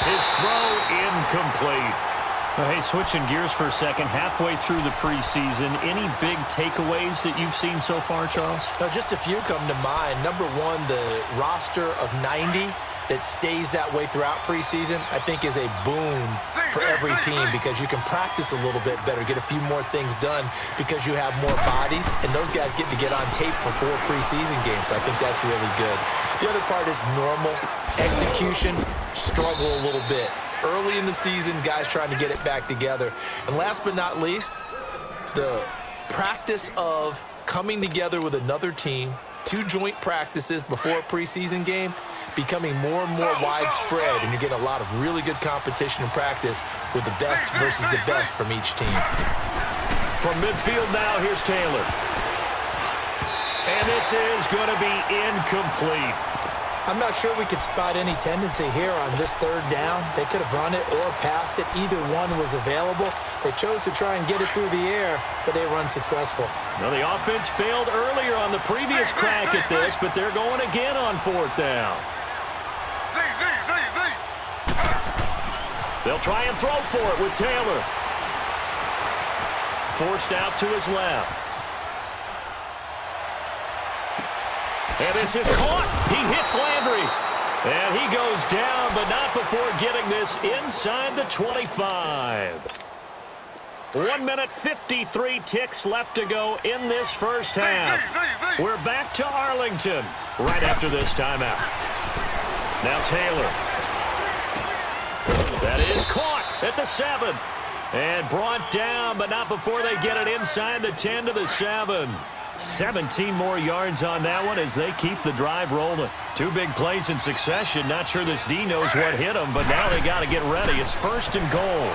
His throw incomplete. Hey, switching gears for a second, halfway through the preseason, any big takeaways that you've seen so far, Charles? No, just a few come to mind. Number one, the roster of 90 that stays that way throughout preseason, I think is a boon for every team because you can practice a little bit better, get a few more things done because you have more bodies, and those guys get to get on tape for 4 preseason games. So I think that's really good. The other part is normal execution, struggle a little bit. Early in the season, guys trying to get it back together. And last but not least, the practice of coming together with another team, 2 joint practices before a preseason game, becoming more and more widespread, and you're getting a lot of really good competition and practice with the best versus the best from each team. From midfield now, here's Taylor. And this is going to be incomplete. I'm not sure we could spot any tendency here on this 3rd down. They could have run it or passed it. Either one was available. They chose to try and get it through the air, but they were unsuccessful. Well, the offense failed earlier on the previous crack at this, but they're going again on 4th down. They'll try and throw for it with Taylor. Forced out to his left. And this is caught. He hits Landry. And he goes down, but not before getting this inside the 25. 1 minute, 53 ticks left to go in this first half. We're back to Arlington right after this timeout. Now Taylor. That is caught at the 7. And brought down, but not before they get it inside the 10 to the 7. 17 more yards on that one as they keep the drive rolling. 2 big plays in succession. Not sure this D knows what hit them, but now they got to get ready. It's 1st and goal.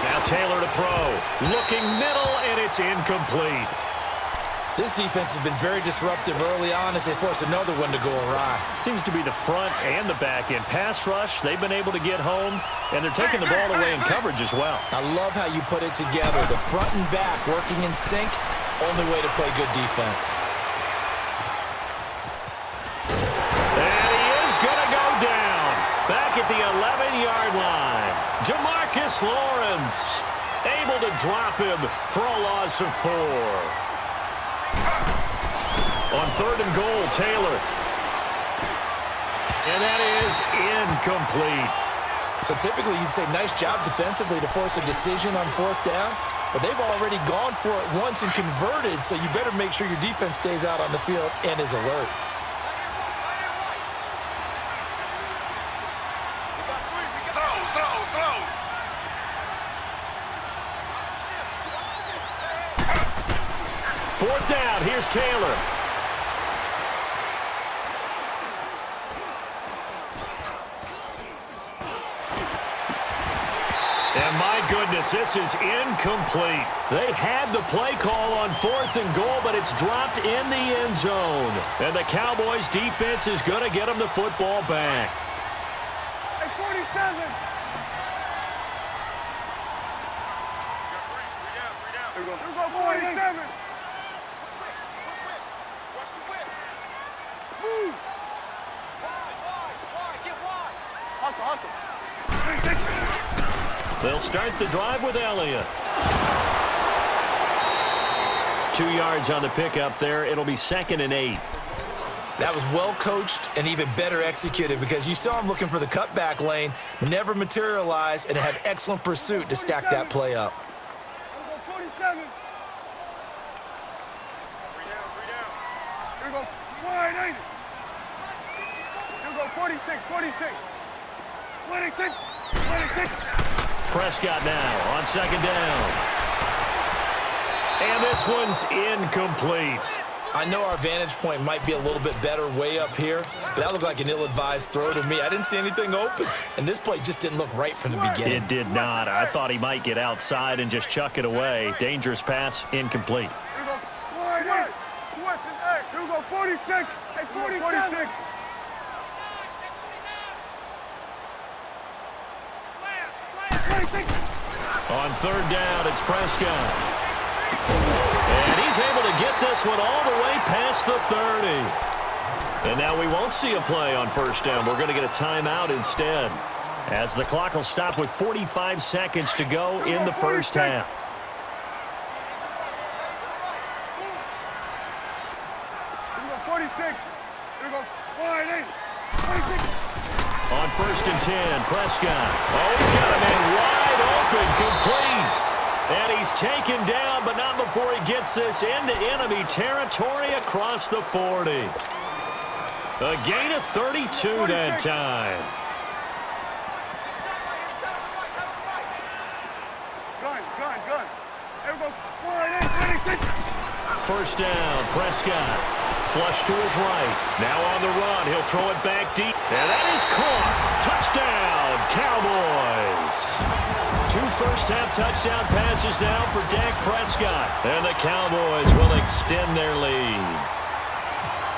Now Taylor to throw. Looking middle, and it's incomplete. This defense has been very disruptive early on as they force another one to go awry. Seems to be the front and the back end. Pass rush, they've been able to get home, and they're taking the ball away in coverage as well. I love how you put it together. The front and back working in sync. Only way to play good defense. And he is going to go down. Back at the 11-yard line. Jamarcus Lawrence able to drop him for a loss of 4. On 3rd and goal, Taylor. And that is incomplete. So typically you'd say nice job defensively to force a decision on 4th down. But they've already gone for it once and converted, so you better make sure your defense stays out on the field and is alert. Fourth down, here's Taylor. And my goodness, this is incomplete. They had the play call on 4th and goal, but it's dropped in the end zone. And the Cowboys defense is going to get them the football back. Hey, 47. Here we go, 47. Watch the whip. Move. Wide, get wide. Hustle. They'll start the drive with Elliott. 2 yards on the pickup there. It'll be 2nd and 8. That was well coached and even better executed because you saw him looking for the cutback lane, never materialized, and had excellent pursuit to stack that play up. 47. Here we go, wide 80. Here we go, 46. 26. Prescott now on 2nd down. And this one's incomplete. I know our vantage point might be a little bit better way up here, but that looked like an ill-advised throw to me. I didn't see anything open, and this play just didn't look right from the beginning. It did not. I thought he might get outside and just chuck it away. Dangerous pass, incomplete. Here we go, wide. Switch and 8. Here we go, 46. Hey, 46. On 3rd down, it's Prescott. And he's able to get this one all the way past the 30. And now we won't see a play on 1st down. We're going to get a timeout instead. as the clock will stop with 45 seconds to go in the first half. Here we go, 46. Here we go, 48. 46. On 1st and 10, Prescott. Oh, he's got a man wide open, complete. And he's taken down, but not before he gets this into enemy territory across the 40. A gain of 32 that time. Gun. Here we go, 48, 26. First down, Prescott. Flush to his right. Now on the run. He'll throw it back deep. And that is caught. Touchdown, Cowboys. 2 first-half touchdown passes now for Dak Prescott. And the Cowboys will extend their lead.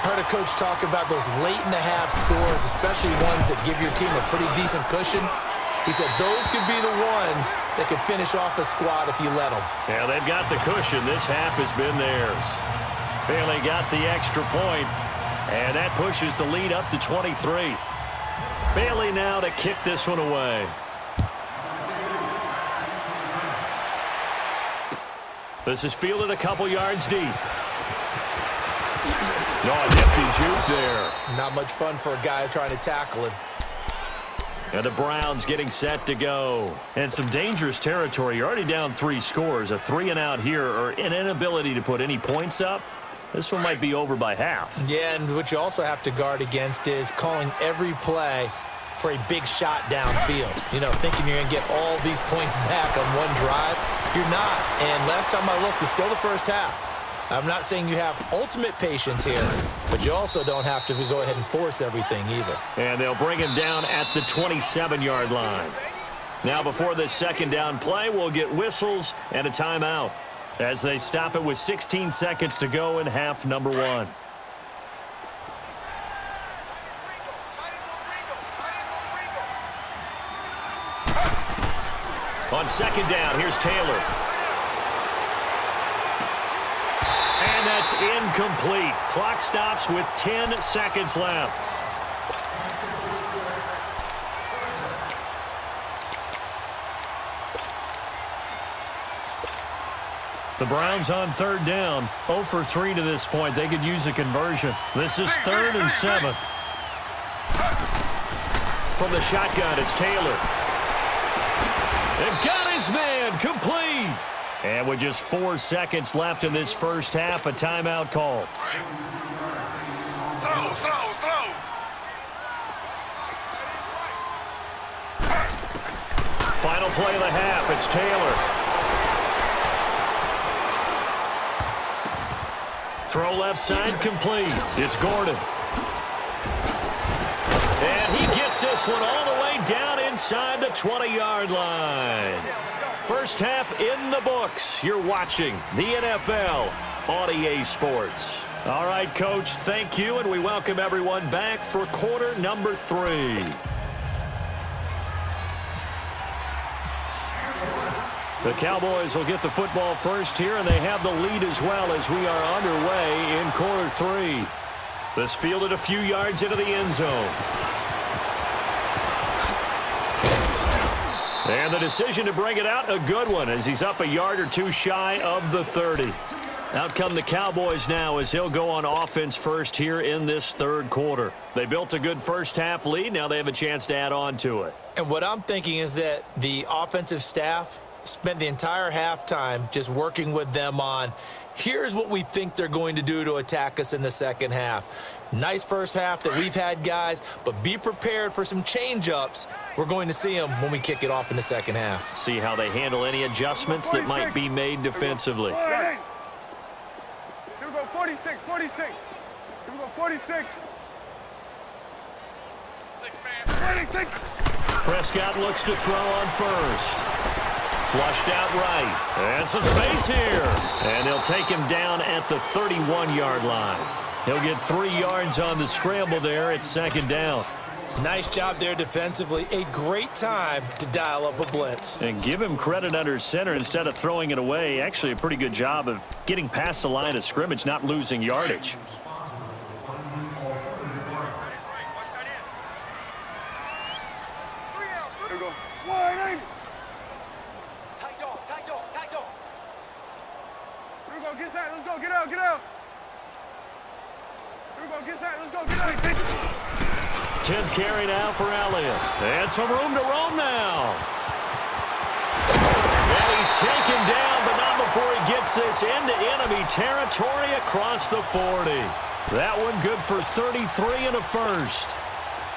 Heard a coach talk about those late-in-the-half scores, especially ones that give your team a pretty decent cushion. He said those could be the ones that could finish off a squad if you let them. Yeah, they've got the cushion. This half has been theirs. Bailey got the extra point, and that pushes the lead up to 23. Bailey now to kick this one away. This is fielded a couple yards deep. No, a nifty juke there. Not much fun for a guy trying to tackle him. And the Browns getting set to go. And some dangerous territory. You're already down 3 scores. A 3-and-out here, or an inability to put any points up. This one might be over by half. Yeah, and what you also have to guard against is calling every play for a big shot downfield. You know, thinking you're going to get all these points back on one drive. You're not. And last time I looked, it's still the first half. I'm not saying you have ultimate patience here, but you also don't have to go ahead and force everything either. And they'll bring him down at the 27-yard line. Now before this second down play, we'll get whistles and a timeout as they stop it with 16 seconds to go in half number 1. On second down, here's Taylor. And that's incomplete. Clock stops with 10 seconds left. The Browns on 3rd down. 0 for 3 to this point. They could use a conversion. This is 3rd and 7. From the shotgun, it's Taylor. They've got his man complete. And with just 4 seconds left in this first half, a timeout call. Slow. Final play of the half, it's Taylor. Throw left side complete. It's Gordon. And he gets this one all the way down inside the 20-yard line. First half in the books. You're watching the NFL on EA Sports. All right, Coach, thank you, and we welcome everyone back for quarter number 3. The Cowboys will get the football first here, and they have the lead as well as we are underway in quarter 3. This fielded a few yards into the end zone. And the decision to bring it out, a good one, as he's up a yard or 2 shy of the 30. Out come the Cowboys now as he'll go on offense first here in this 3rd quarter. They built a good first half lead. Now they have a chance to add on to it. And what I'm thinking is that the offensive staff spent the entire halftime just working with them on, here's what we think they're going to do to attack us in the second half. Nice first half that we've had, guys, but be prepared for some change-ups. We're going to see them when we kick it off in the second half. See how they handle any adjustments that might be made defensively. Here we go, 46. Here we go, 46. 46. Prescott looks to throw on first. Flushed out right. And some space here. And they'll take him down at the 31-yard line. He'll get 3 yards on the scramble there at second down. Nice job there defensively. A great time to dial up a blitz. And give him credit under center instead of throwing it away. Actually a pretty good job of getting past the line of scrimmage, not losing yardage. Here we go. 180. Tight dog, tight dog, tight dog. Here we go. Get that. Let's go. Get out. Get out. Here we go. Get that. Let's go. Get out. 10th carry now for Elliott. And some room to roam now. And he's taken down, but not before he gets this into enemy territory across the 40. That one good for 33 and a first.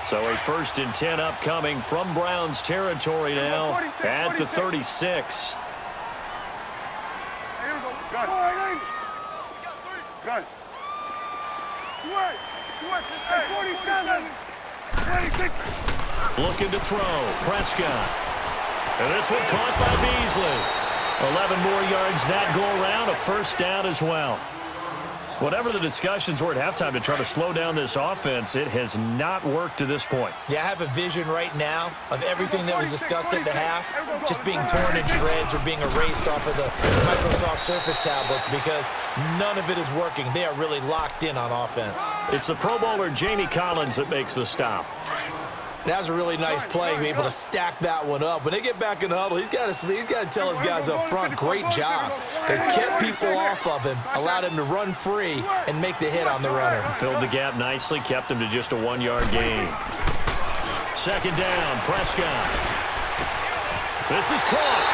So a 1st and 10 upcoming from Browns territory now at the 36. Here we go. Gun. 180. Gun. Sweat. Sweat. Hey, 47. 26. Looking to throw. Prescott. And this one caught by Beasley. 11 more yards that go around. A 1st down as well. Whatever the discussions were at halftime to try to slow down this offense, it has not worked to this point. Yeah, I have a vision right now of everything that was discussed at the half just being torn in shreds or being erased off of the Microsoft Surface tablets because none of it is working. They are really locked in on offense. It's the Pro Bowler Jamie Collins that makes the stop. That was a really nice play, able to stack that one up. When they get back in the huddle, he's got to tell his guys up front, great job. They kept people off of him, allowed him to run free and make the hit on the runner. Filled the gap nicely, kept him to just a 1-yard gain. 2nd down, Prescott. This is caught.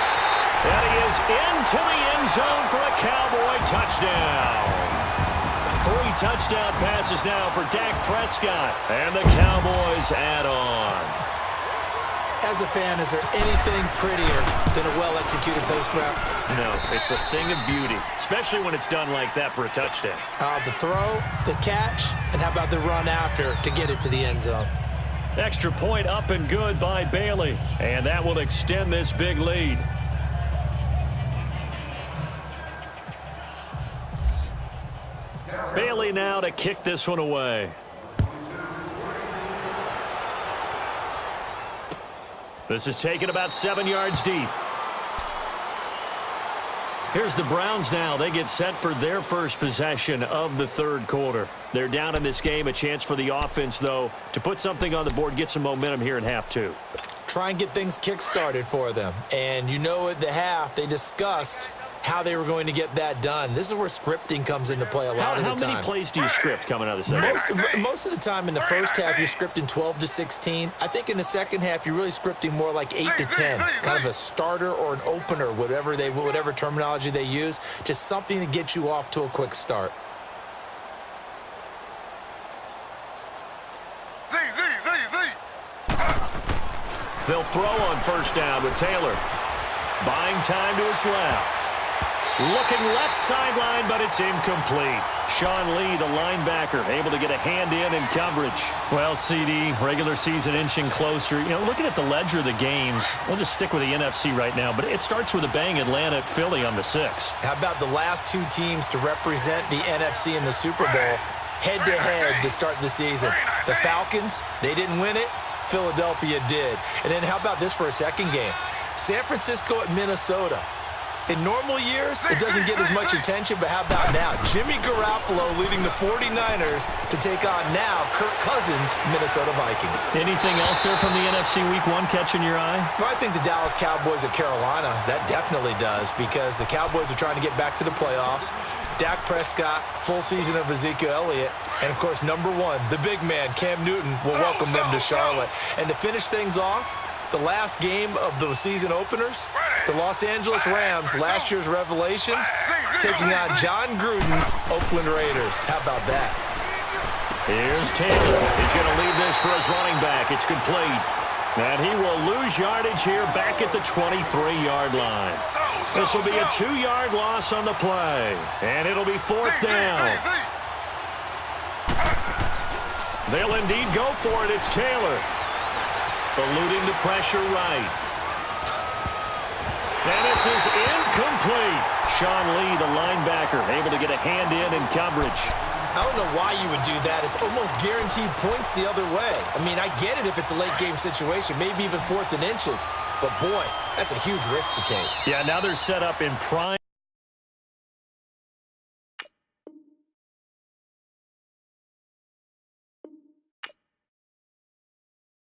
And he is into the end zone for a Cowboy touchdown. 3 touchdown passes now for Dak Prescott. And the Cowboys add on. As a fan, is there anything prettier than a well-executed post route? No, it's a thing of beauty, especially when it's done like that for a touchdown. The throw, the catch, and how about the run after to get it to the end zone? Extra point up and good by Bailey. And that will extend this big lead. Bailey now to kick this one away. This is taken about 7 yards deep. Here's the Browns now. They get set for their first possession of the 3rd quarter. They're down in this game. A chance for the offense, though, to put something on the board, get some momentum here in half 2. Try and get things kick-started for them. And you know at the half, they discussed how they were going to get that done. This is where scripting comes into play a lot of the time. How many plays do you script coming out of the second? Most of the time in the first half, you're scripting 12 to 16. I think in the second half, you're really scripting more like 8 to 10. Kind of a starter or an opener, whatever terminology they use. Just something to get you off to a quick start. They'll throw on 1st down with Taylor. Buying time to his left. Looking left sideline, but it's incomplete. Sean Lee, the linebacker, able to get a hand in coverage. Well, CD, regular season inching closer. You know, looking at the ledger of the games, we'll just stick with the NFC right now, but it starts with a bang. Atlanta at Philly on the 6th. How about the last 2 teams to represent the NFC in the Super Bowl head-to-head to start the season? The Falcons, they didn't win it. Philadelphia did. And then how about this for a second game? San Francisco at Minnesota. In normal years, it doesn't get as much attention, but how about now? Jimmy Garoppolo leading the 49ers to take on now Kirk Cousins' Minnesota Vikings. Anything else there from the NFC Week 1 catching your eye? Well, I think the Dallas Cowboys at Carolina, that definitely does, because the Cowboys are trying to get back to the playoffs. Dak Prescott, full season of Ezekiel Elliott, and, of course, number 1, the big man, Cam Newton, will welcome them to Charlotte. And to finish things off, the last game of the season openers, the Los Angeles Rams, last year's revelation, taking on John Gruden's Oakland Raiders. How about that? Here's Taylor. He's going to leave this for his running back. It's complete. And he will lose yardage here back at the 23-yard line. This will be a 2-yard loss on the play. And it'll be 4th down. They'll indeed go for it. It's Taylor. Eluding the pressure right. And this is incomplete. Sean Lee, the linebacker, able to get a hand in coverage. I don't know why you would do that. It's almost guaranteed points the other way. I mean, I get it if it's a late game situation, maybe even 4th and inches. But, boy, that's a huge risk to take. Yeah, now they're set up in prime.